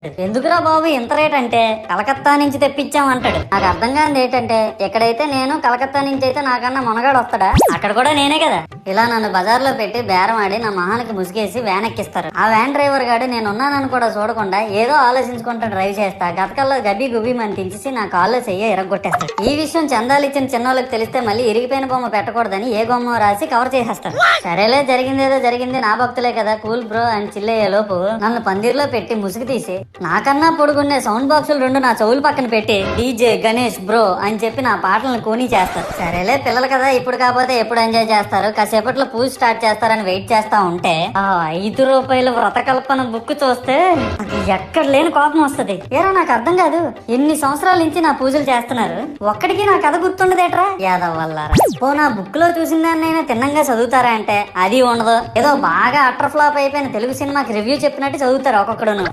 ఎందుకురా బాబు ఇంత రేట్ అంటే కలకత్తా నుంచి తెప్పించామంటాడు. నాకు అర్థం కానిది ఏంటంటే ఎక్కడైతే నేను కలకత్తా నుంచి అయితే నాకన్నా మునగాడు వస్తాడా, అక్కడ కూడా నేనే కదా. ఇలా నన్ను బజార్లో పెట్టి బేరం ఆడి నా మొహానికి ముసుగేసి వ్యాన్ ఎక్కిస్తారు. ఆ వ్యాన్ డ్రైవర్ గాడు నేను ఉన్నానని కూడా చూడకుండా ఏదో ఆలోచించుకుంటా డ్రైవ్ చేస్తా గతకల్లో గబ్బి గుబ్బి మని తెంచేసి నా కాల్లో చెయ్యి ఇరగొట్టేస్తాడు. ఈ విషయం చందాలు ఇచ్చిన చిన్నోళ్ళకి తెలిస్తే మళ్ళీ ఇరిగిపోయిన బొమ్మ పెట్టకూడదని ఏ బొమ్మ రాసి కవర్ చేసేస్తాడు. సరేలే జరిగిందేదో జరిగింది, నా భక్తులే కదా కూల్ బ్రో అని చిల్లయ్యే లోపు నన్ను పందిర్లో పెట్టి ముసుగు తీసి నాకన్నా పొడుగున్నే సౌండ్ బాక్సులు 2 నా చెవులు పక్కన పెట్టి డీజే గణేష్ బ్రో అని చెప్పి నా పాటలను కూని చేస్తారు. సరేలే పిల్లలు కదా ఇప్పుడు కాకపోతే ఎప్పుడు ఎంజాయ్ చేస్తారు, కాసేపట్లో పూజ స్టార్ట్ చేస్తారని వెయిట్ చేస్తా ఉంటే ఆ 5 రూపాయల వ్రతకల్పన బుక్ చూస్తే అది ఎక్కడ లేని కోపం వస్తుంది. ఏరా నాకు అర్థం కాదు, ఎన్ని సంవత్సరాల నుంచి నా పూజలు చేస్తున్నారు, ఒక్కడికి నా కథ గుర్తుండదేట్రా యాదవ్ వల్లారా. ఓ నా బుక్ లో చూసిన దాన్నైనా తిన్నంగా చదువుతారా అంటే అది ఉండదు. ఏదో బాగా అటర్ ఫ్లాప్ అయిపోయిన తెలుగు సినిమాకి రివ్యూ చెప్పినట్టు చదువుతారు ఒక్కొక్కడును.